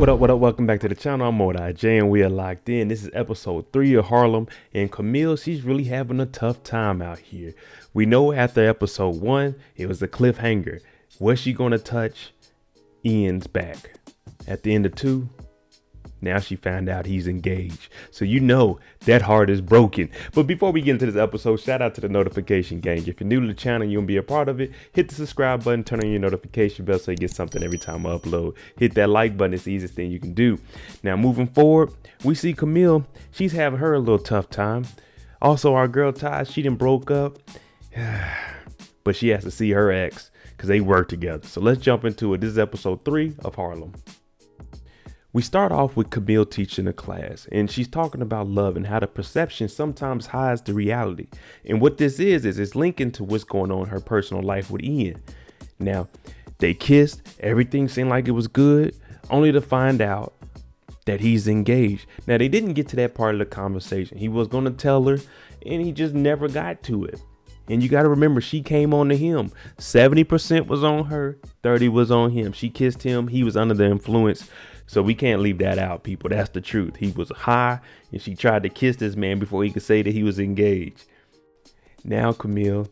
What up? Welcome back to the channel. I'm Modi J and we are locked in. This is episode 3 of Harlem, and Camille, she's really having a tough time out here. We know after episode 1, it was a cliffhanger. Was she going to touch Ian's back? At the end of 2, now she found out he's engaged. So you know that heart is broken. But before we get into this episode, shout out to the notification gang. If you're new to the channel and you want to be a part of it, hit the subscribe button, turn on your notification bell so you get something every time I upload. Hit that like button. It's the easiest thing you can do. Now moving forward, we see Camille. She's having her a little tough time. Also, our girl Ty, she done broke up. But she has to see her ex because they work together. So let's jump into it. This is episode 3 of Harlem. We start off with Camille teaching a class, and she's talking about love and how the perception sometimes hides the reality. And what this is it's linking to what's going on in her personal life with Ian. Now, they kissed, everything seemed like it was good, only to find out that he's engaged. Now, they didn't get to that part of the conversation. He was going to tell her, and he just never got to it. And you got to remember, she came on to him. 70% was on her, 30% was on him. She kissed him. He was under the influence. So we can't leave that out, people. That's the truth. He was high, and she tried to kiss this man before he could say that he was engaged. Now, Camille,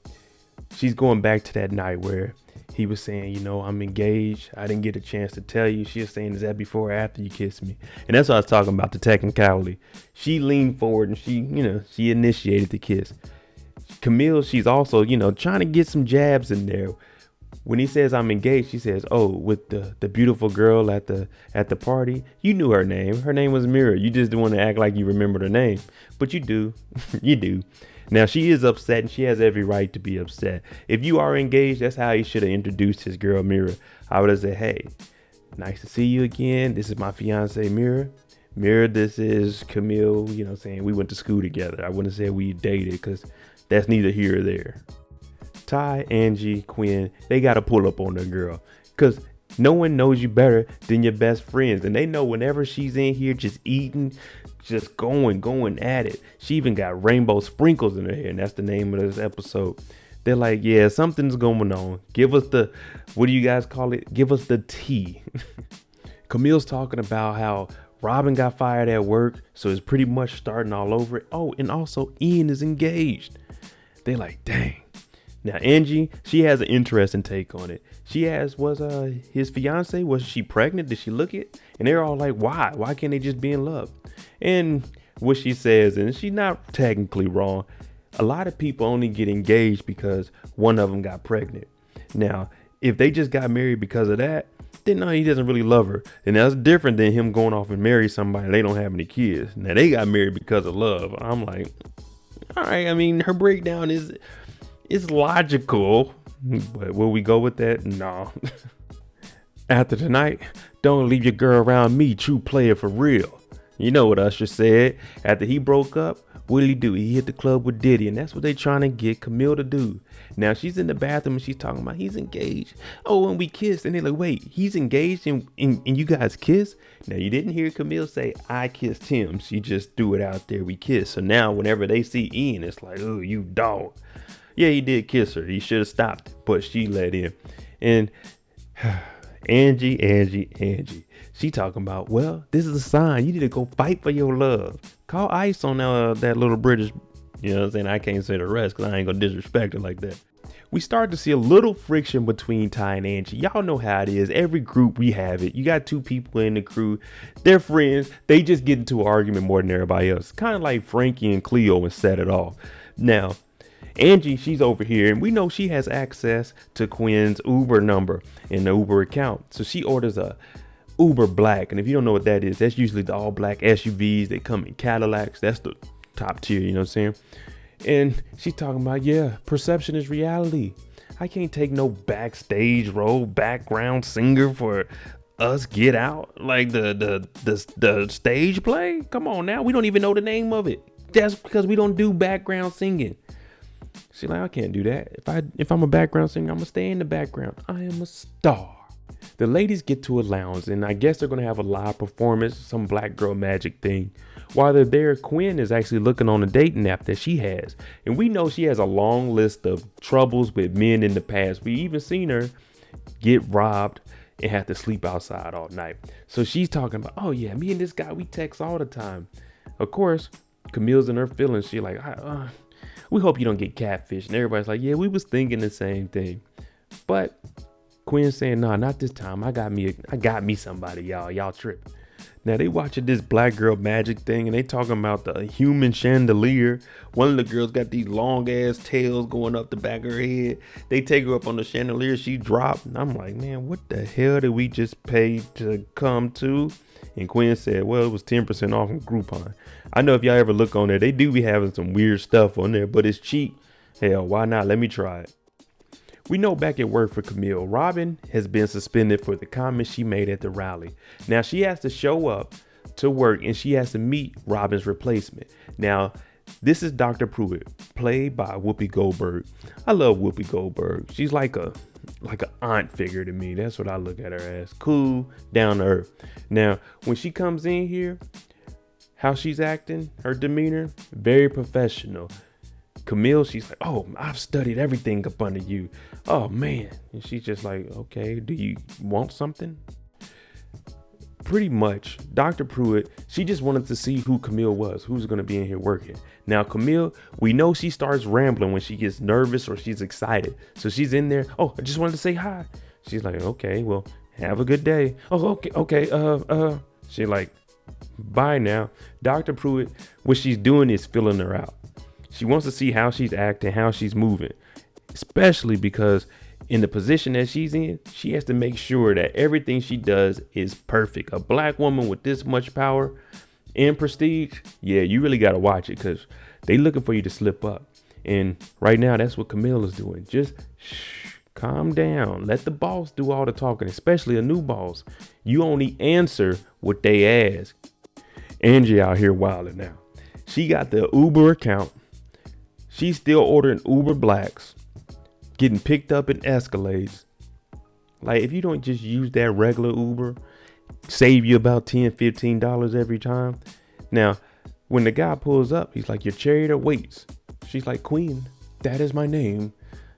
she's going back to that night where he was saying, you know, I'm engaged. I didn't get a chance to tell you. She was saying, is that before or after you kissed me? And that's what I was talking about, the technicality. She leaned forward and she initiated the kiss. Camille, she's also, trying to get some jabs in there. When he says I'm engaged, she says, oh, with the beautiful girl at the party. You knew her name. Her name was Mira. You just didn't want to act like you remembered her name. But you do. You do. Now, she is upset, and she has every right to be upset. If you are engaged, that's how he should have introduced his girl, Mira. I would have said, hey, nice to see you again. This is my fiance, Mira. Mira, this is Camille. Saying we went to school together. I wouldn't say we dated because that's neither here or there. Ty, Angie, Quinn, they got to pull up on the girl because no one knows you better than your best friends. And they know whenever she's in here just eating, just going at it. She even got rainbow sprinkles in her hair. And that's the name of this episode. They're like, yeah, something's going on. Give us the, what do you guys call it? Give us the tea. Camille's talking about how Robin got fired at work. So it's pretty much starting all over. Oh, and also Ian is engaged. They're like, dang. Now, Angie, she has an interesting take on it. She asked, was his fiance, was she pregnant? Did she look it? And they're all like, why? Why can't they just be in love? And what she says, and she's not technically wrong, a lot of people only get engaged because one of them got pregnant. Now, if they just got married because of that, then no, he doesn't really love her. And that's different than him going off and marry somebody they don't have any kids. Now, they got married because of love. I'm like, all right, I mean, her breakdown is... it's logical, but will we go with that? No. After tonight, don't leave your girl around me, true player for real. You know what Usher said. After he broke up, what did he do? He hit the club with Diddy, and that's what they trying to get Camille to do. Now she's in the bathroom and she's talking about he's engaged. Oh, and we kissed. And they're like, wait, he's engaged and you guys kiss? Now you didn't hear Camille say, I kissed him. She just threw it out there. We kissed. So now whenever they see Ian, it's like, oh, you dog. Yeah, he did kiss her. He should have stopped, but she let him. And Angie. She talking about, well, this is a sign. You need to go fight for your love. Call ICE on that little British, you know what I'm saying? I can't say the rest because I ain't going to disrespect her like that. We start to see a little friction between Ty and Angie. Y'all know how it is. Every group we have it. You got 2 people in the crew. They're friends. They just get into an argument more than everybody else. Kind of like Frankie and Cleo and set it off. Now, Angie, she's over here, and we know she has access to Quinn's Uber number in the Uber account. So she orders a Uber Black. And if you don't know what that is, that's usually the all black SUVs. They come in Cadillacs. That's the top tier, you know what I'm saying? And she's talking about, yeah, perception is reality. I can't take no backstage role, background singer for us Get Out. Like the stage play. Come on now. We don't even know the name of it. That's because we don't do background singing. She's like, I can't do that. If I'm a background singer, I'm gonna stay in the background. I am a star. The ladies get to a lounge, and I guess they're gonna have a live performance, some black girl magic thing. While they're there, Quinn is actually looking on a dating app that she has, and we know she has a long list of troubles with men in the past. We even seen her get robbed and had to sleep outside all night. So she's talking about, oh yeah, me and this guy, we text all the time. Of course, Camille's in her feelings. She like, we hope you don't get catfish. And everybody's like, yeah, we was thinking the same thing. But Quinn's saying, nah, not this time. I got me somebody, y'all tripping. Now they watching this black girl magic thing and they talking about the human chandelier. One of the girls got these long ass tails going up the back of her head. They take her up on the chandelier. She dropped. And I'm like, man, what the hell did we just pay to come to? And Quinn said, well, it was 10% off on Groupon. I know if y'all ever look on there, they do be having some weird stuff on there, but it's cheap. Hell, why not? Let me try it. We know back at work for Camille, Robin has been suspended for the comments she made at the rally. Now she has to show up to work and she has to meet Robin's replacement. Now, this is Dr. Pruitt, played by Whoopi Goldberg. I love Whoopi Goldberg. She's like an aunt figure to me. That's what I look at her as. Cool, down to earth. Now, when she comes in here, how she's acting, her demeanor, very professional. Camille, she's like, oh, I've studied everything up under you. Oh, man. And she's just like, okay, do you want something? Pretty much, Dr. Pruitt, she just wanted to see who Camille was, who's going to be in here working. Now, Camille, we know she starts rambling when she gets nervous or she's excited. So she's in there. Oh, I just wanted to say hi. She's like, okay, well, have a good day. Oh, okay. She's like, bye now. Dr. Pruitt, what she's doing is filling her out. She wants to see how she's acting, how she's moving, especially because in the position that she's in, she has to make sure that everything she does is perfect. A black woman with this much power and prestige, yeah, you really got to watch it because they looking for you to slip up. And right now, that's what Camille is doing. Just calm down. Let the boss do all the talking, especially a new boss. You only answer what they ask. Angie out here wilding now. She got the Uber account. She's still ordering Uber Blacks, getting picked up in Escalades. Like, if you don't just use that regular Uber, save you about $10, $15 every time. Now, when the guy pulls up, he's like, your chariot awaits. She's like, Quinn, that is my name.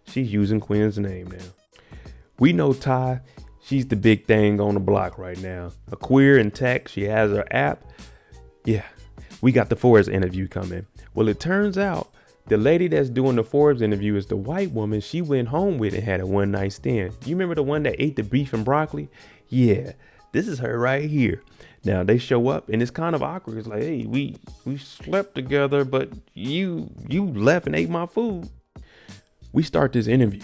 She's using Quinn's name now. We know Ty, she's the big thing on the block right now. A queer in tech, she has her app. Yeah, we got the Forbes interview coming. Well, it turns out the lady that's doing the Forbes interview is the white woman she went home with and had a one night stand. You remember the one that ate the beef and broccoli? Yeah, this is her right here. Now they show up and it's kind of awkward. It's like, hey, we slept together, but you left and ate my food. We start this interview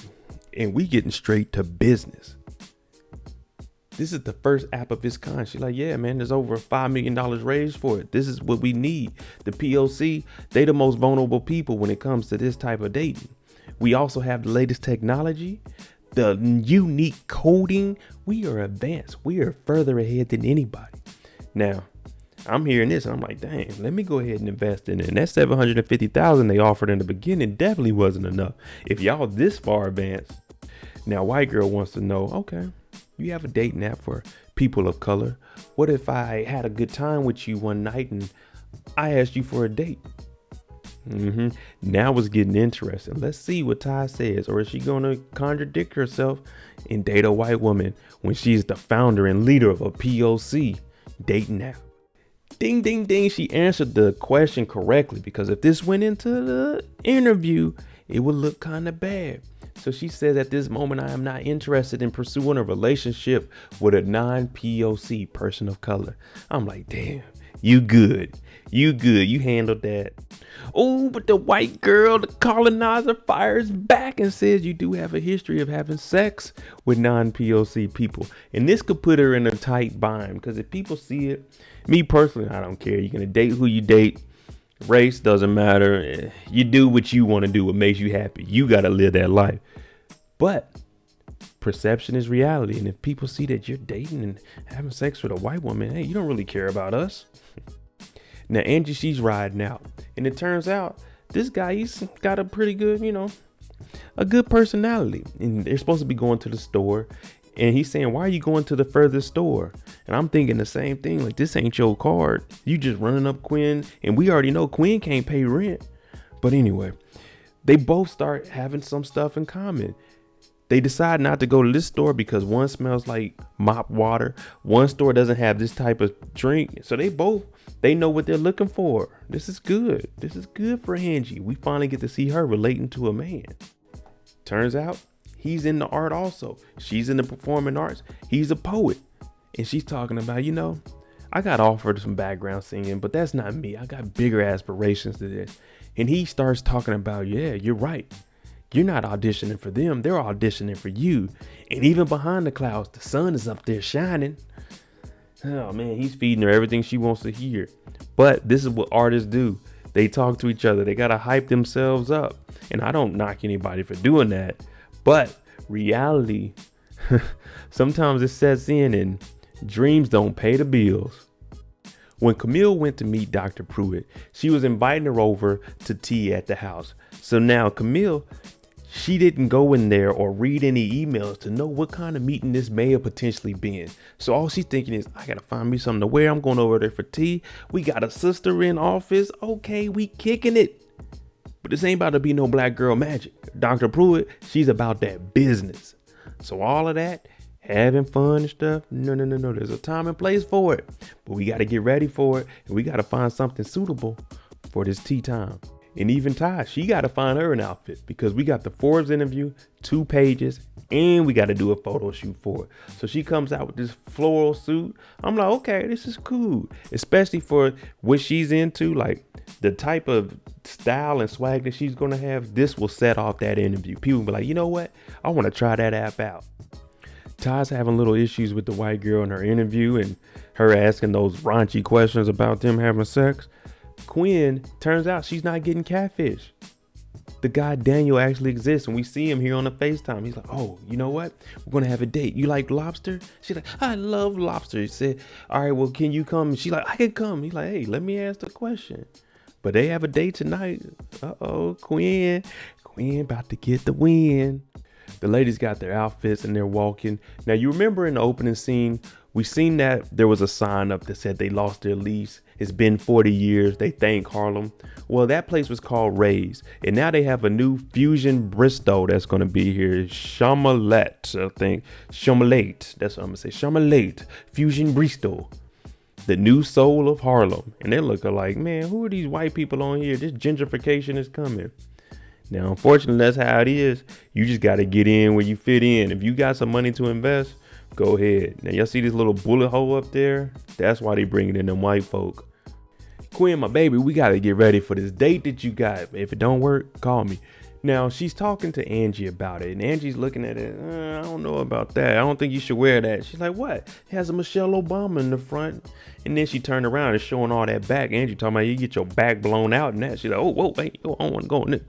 and we getting straight to business. This is the first app of its kind. She's like, yeah, man, there's over $5 million raised for it. This is what we need. The POC, they the most vulnerable people when it comes to this type of dating. We also have the latest technology, the unique coding. We are advanced. We are further ahead than anybody. Now, I'm hearing this and I'm like, dang, let me go ahead and invest in it. And that $750,000 they offered in the beginning definitely wasn't enough. If y'all this far advanced. Now, white girl wants to know, okay, you have a dating app for people of color. What if I had a good time with you one night and I asked you for a date? Now it's getting interesting. Let's see what Ty says. Or is she going to contradict herself and date a white woman when she's the founder and leader of a POC dating app? Ding, ding, ding. She answered the question correctly because if this went into the interview, it would look kind of bad. So she says at this moment, I am not interested in pursuing a relationship with a non-POC person of color. I'm like, damn, you good. You good. You handled that. Oh, but the white girl, the colonizer, fires back and says you do have a history of having sex with non-POC people. And this could put her in a tight bind because if people see it, me personally, I don't care. You're going to date who you date. Race doesn't matter. You do what you want to do, what makes you happy. You got to live that life. But perception is reality. And if people see that you're dating and having sex with a white woman, hey, you don't really care about us. Now, Angie, she's riding out. And it turns out this guy, he's got a pretty good, a good personality. And they're supposed to be going to the store. And he's saying, why are you going to the furthest store? And I'm thinking the same thing. Like, this ain't your card. You just running up Quinn. And we already know Quinn can't pay rent. But anyway, they both start having some stuff in common. They decide not to go to this store because one smells like mop water. One store doesn't have this type of drink. So they know what they're looking for. This is good. This is good for Angie. We finally get to see her relating to a man. Turns out he's in the art also. She's in the performing arts. He's a poet. And she's talking about, I got offered some background singing, but that's not me. I got bigger aspirations to this. And he starts talking about, yeah, you're right. You're not auditioning for them. They're auditioning for you. And even behind the clouds, the sun is up there shining. Oh man, he's feeding her everything she wants to hear. But this is what artists do. They talk to each other. They got to hype themselves up. And I don't knock anybody for doing that. But reality, sometimes it sets in and dreams don't pay the bills. When Camille went to meet Dr. Pruitt, she was inviting her over to tea at the house. So now Camille, she didn't go in there or read any emails to know what kind of meeting this may have potentially been. So all she's thinking is, I gotta find me something to wear. I'm going over there for tea. We got a sister in office. Okay, we kicking it. But this ain't about to be no black girl magic. Dr. Pruitt, she's about that business. So all of that, having fun and stuff, no. There's a time and place for it. But we got to get ready for it. And we got to find something suitable for this tea time. And even Ty, she got to find her an outfit because we got the Forbes interview, 2 pages, and we got to do a photo shoot for it. So she comes out with this floral suit. I'm like, okay, this is cool. Especially for what she's into, like the type of style and swag that she's going to have. This will set off that interview. People will be like, you know what? I want to try that app out. Ty's having little issues with the white girl in her interview and her asking those raunchy questions about them having sex. Quinn, turns out she's not getting catfish. The guy Daniel actually exists and we see him here on the FaceTime. He's like, oh, you know what? We're going to have a date. You like lobster? She's like, I love lobster. He said, all right, well, can you come? And she's like, I can come. He's like, hey, let me ask the question. But they have a date tonight. Uh-oh, Quinn about to get the win. The ladies got their outfits and they're walking. Now, you remember in the opening scene, we seen that there was a sign up that said they lost their lease. It's been 40 years. They thank Harlem. Well, that place was called Ray's. And now they have a new fusion Bristol that's going to be here. Chamalate, I think. Chamalate. That's what I'm going to say. Chamalate. Fusion Bristol. The new soul of Harlem. And they're looking like, man, who are these white people on here? This gentrification is coming. Now, unfortunately, that's how it is. You just got to get in where you fit in. If you got some money to invest, go ahead. Now, y'all see this little bullet hole up there? That's why they bringing in them white folk. Quinn, my baby, we got to get ready for this date that you got. If it don't work, call me. Now, she's talking to Angie about it. And Angie's looking at it. I don't know about that. I don't think you should wear that. She's like, what? It has a Michelle Obama in the front. And then she turned around and showing all that back. Angie talking about you get your back blown out and that. She's like, oh, whoa, wait, I don't want to go in it.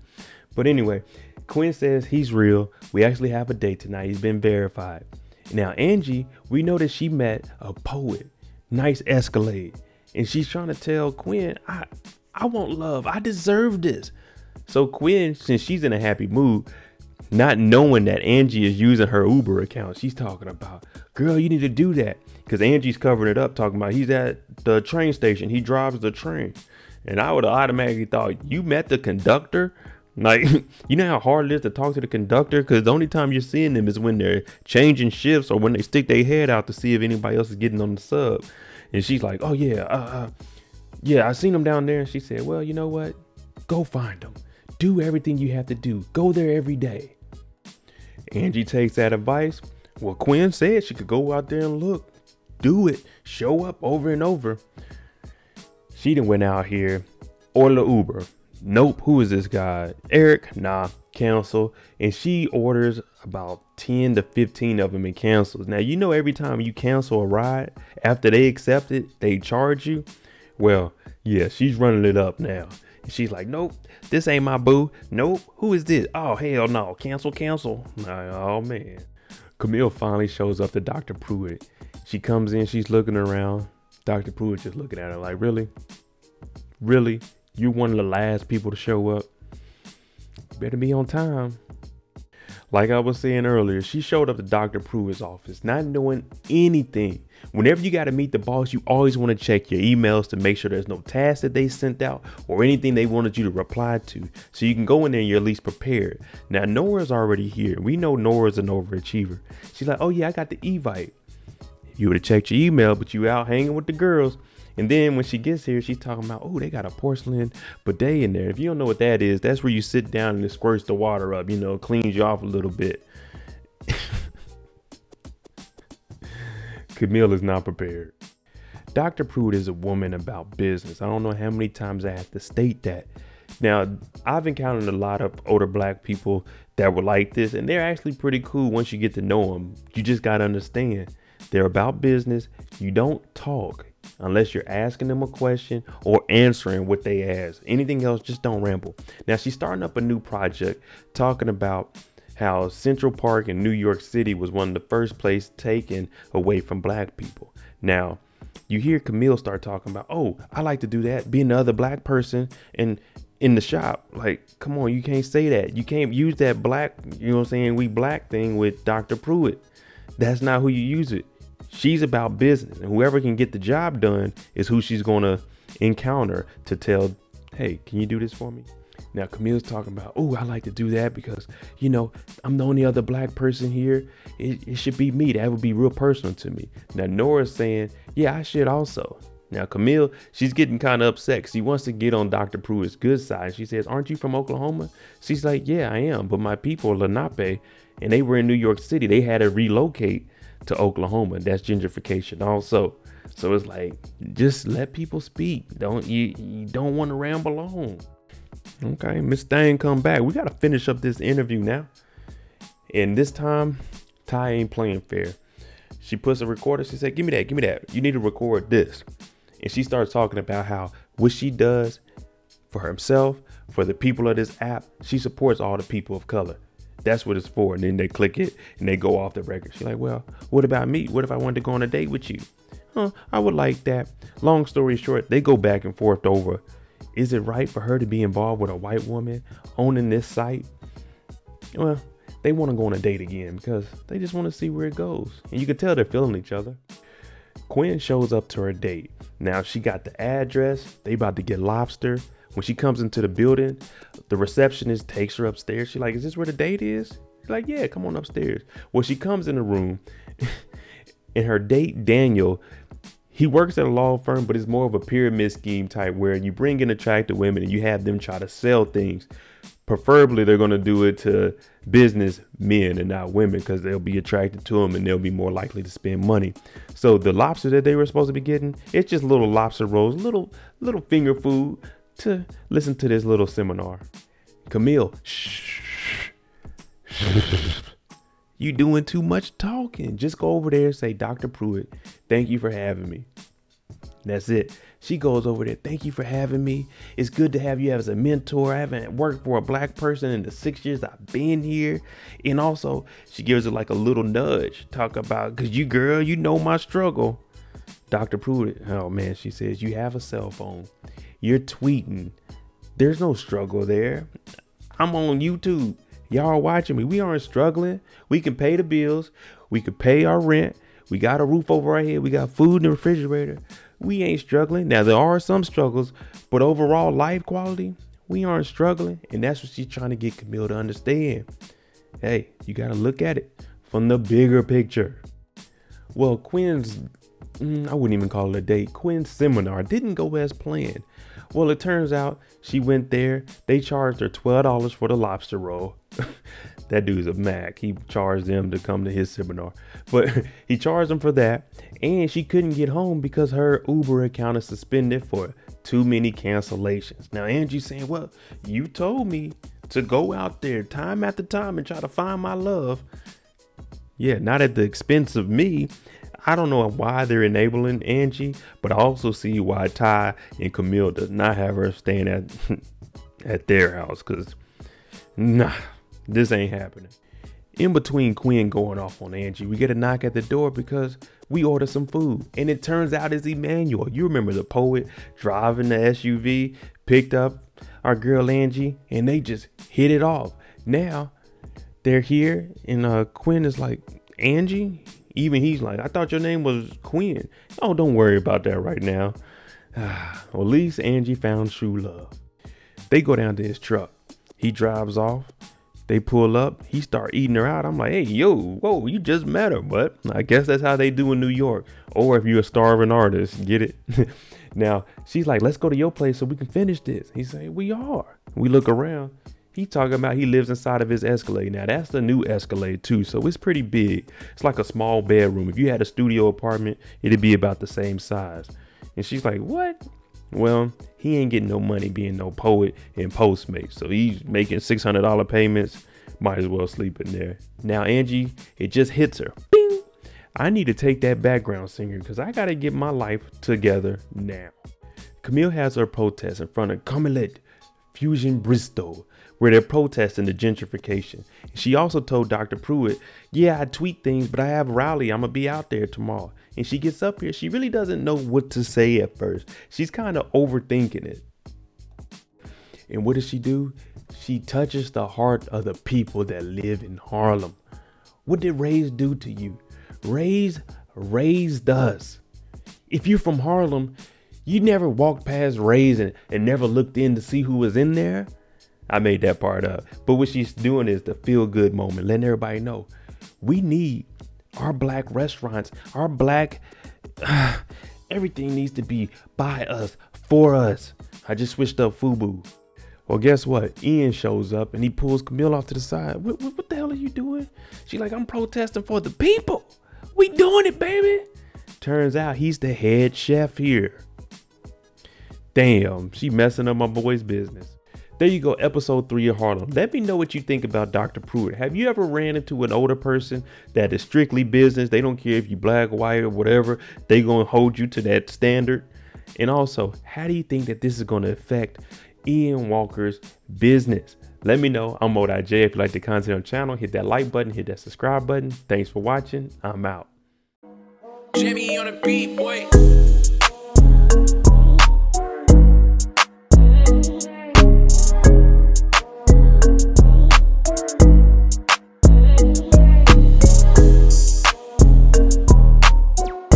But anyway, Quinn says he's real. We actually have a date tonight. He's been verified. Now, Angie, we know that she met a poet. Nice Escalade. And she's trying to tell Quinn, I want love. I deserve this. So Quinn, since she's in a happy mood, not knowing that Angie is using her Uber account, she's talking about, girl, you need to do that. Because Angie's covering it up, talking about he's at the train station. He drives the train. And I would have automatically thought, you met the conductor? Like, you know how hard it is to talk to the conductor? Because the only time you're seeing them is when they're changing shifts or when they stick their head out to see if anybody else is getting on the sub. And she's like, oh, yeah, I seen them down there. And she said, well, you know what? Go find them. Do everything you have to do. Go there every day. Angie takes that advice. Well, Quinn said she could go out there and look. Do it. Show up over and over. She done went out here. Order Uber. Nope. Who is this guy? Eric? Nah. Cancel. And she orders about 10 to 15 of them and cancels. Now, you know, every time you cancel a ride, after they accept it, they charge you. Well, yeah, she's running it up now. And she's like, nope, this ain't my boo. Nope. Who is this? Oh, hell no. Cancel. Oh, man. Camille finally shows up to Dr. Pruitt. She comes in. She's looking around. Dr. Pruitt just looking at her like, really? Really? You're one of the last people to show up. Better be on time. Like I was saying earlier, she showed up to Dr. Pruitt's office not knowing anything. Whenever you got to meet the boss, you always want to check your emails to make sure there's no tasks that they sent out or anything they wanted you to reply to. So you can go in there and you're at least prepared. Now, Nora's already here. We know Nora's an overachiever. She's like, oh yeah, I got the Evite. You would have checked your email, but you out hanging with the girls. And then when she gets here, she's talking about, oh, they got a porcelain bidet in there. If you don't know what that is, that's where you sit down and it squirts the water up, cleans you off a little bit. Camille is not prepared. Dr. Pruitt is a woman about business. I don't know how many times I have to state that. Now, I've encountered a lot of older black people that were like this, and they're actually pretty cool once you get to know them. You just got to understand, they're about business. You don't talk unless you're asking them a question or answering what they ask. Anything else, just don't ramble. Now, she's starting up a new project talking about how Central Park in New York City was one of the first places taken away from black people. Now, you hear Camille start talking about, oh, I like to do that, being the other black person and in the shop. Like, come on, you can't say that. You can't use that black, we black thing with Dr. Pruitt. That's not who you use it. She's about business, and whoever can get the job done is who she's going to encounter to tell, hey, can you do this for me? Now, Camille's talking about, oh, I like to do that because, I'm the only other black person here. It should be me. That would be real personal to me. Now, Nora's saying, yeah, I should also. Now, Camille, she's getting kind of upset because she wants to get on Dr. Pruitt's good side. She says, aren't you from Oklahoma? She's like, yeah, I am. But my people are Lenape, and they were in New York City. They had to relocate to Oklahoma. That's gentrification also. So it's like, just let people speak. You don't want to ramble on. Okay, Miss Thang come back. We got to finish up this interview now. And this time, Ty ain't playing fair. She puts a recorder. She said, give me that. You need to record this. And she starts talking about how what she does for herself, for the people of this app, she supports all the people of color. That's what it's for. And then they click it and they go off the record. She's like, well, what about me? What if I wanted to go on a date with you? I would like that. Long story short, they go back and forth over, is it right for her to be involved with a white woman owning this site? Well, they want to go on a date again because they just want to see where it goes. And you can tell they're feeling each other. Quinn shows up to her date. Now she got the address. They about to get lobster. When she comes into the building, the receptionist takes her upstairs. She's like, is this where the date is? She's like, yeah, come on upstairs. Well, she comes in the room and her date, Daniel, he works at a law firm, but it's more of a pyramid scheme type where you bring in attractive women and you have them try to sell things. Preferably, they're going to do it to business men and not women because they'll be attracted to them and they'll be more likely to spend money. So the lobster that they were supposed to be getting, it's just little lobster rolls, little finger food to listen to this little seminar. Camille, shh. You doing too much talking. Just go over there and say, Dr. Pruitt, thank you for having me. That's it. She goes over there. Thank you for having me. It's good to have you as a mentor. I haven't worked for a black person in the 6 years I've been here. And also, she gives it like a little nudge. Talk about, because you know my struggle. Dr. Pruitt, oh man, she says, you have a cell phone. You're tweeting. There's no struggle there. I'm on YouTube. Y'all are watching me. We aren't struggling. We can pay the bills. We can pay our rent. We got a roof over our head. We got food in the refrigerator. We ain't struggling. Now, there are some struggles, but overall life quality, we aren't struggling. And that's what she's trying to get Camille to understand. Hey, you got to look at it from the bigger picture. Well, Quinn's, I wouldn't even call it a date. Quinn's seminar didn't go as planned. Well, it turns out she went there. They charged her $12 for the lobster roll. That dude's a Mac. He charged them to come to his seminar. But he charged them for that. And she couldn't get home because her Uber account is suspended for too many cancellations. Now, Angie's saying, well, you told me to go out there time after time and try to find my love. Yeah, not at the expense of me. I don't know why they're enabling Angie, but I also see why Ty and Camille does not have her staying at their house, because nah, this ain't happening. In between Quinn going off on Angie, we get a knock at the door because we order some food, and it turns out it's Emmanuel. You remember the poet driving the SUV, picked up our girl Angie, and they just hit it off. Now they're here, and Quinn is like, Angie? Even he's like, I thought your name was Quinn. Oh, don't worry about that right now. Well, at least Angie found true love. They go down to his truck. He drives off. They pull up. He start eating her out. I'm like, hey, yo, whoa, you just met her, but I guess that's how they do in New York. Or if you're a starving artist, get it? Now, she's like, let's go to your place so we can finish this. He's saying, we are. We look around. He talking about he lives inside of his Escalade. Now, that's the new Escalade, too, so it's pretty big. It's like a small bedroom. If you had a studio apartment, it'd be about the same size. And she's like, what? Well, he ain't getting no money being no poet and Postmates. So he's making $600 payments. Might as well sleep in there. Now, Angie, it just hits her. Bing! I need to take that background singer because I got to get my life together now. Camille has her protest in front of Camille Fusion Bristol, where they're protesting the gentrification. She also told Dr. Pruitt, yeah, I tweet things, but I have a rally. I'm going to be out there tomorrow. And she gets up here. She really doesn't know what to say at first. She's kind of overthinking it. And what does she do? She touches the heart of the people that live in Harlem. What did Raise do to you? Raise raised us. If you're from Harlem, you never walked past Raise and never looked in to see who was in there. I made that part up. But what she's doing is the feel good moment, letting everybody know we need our black restaurants, our black, everything needs to be by us, for us. I just switched up FUBU. Well, guess what? Ian shows up and he pulls Camille off to the side. What the hell are you doing? She's like, I'm protesting for the people. We doing it, baby. Turns out he's the head chef here. Damn, she messing up my boy's business. There you go, episode 3 of Harlem. Let me know what you think about Dr. Pruitt. Have you ever ran into an older person that is strictly business? They don't care if you black, white, or whatever. They gonna hold you to that standard. And also, how do you think that this is gonna affect Ian Walker's business? Let me know. I'm Mo.J. If you like the content on the channel, hit that like button, hit that subscribe button. Thanks for watching. I'm out. Jimmy on the beat, boy.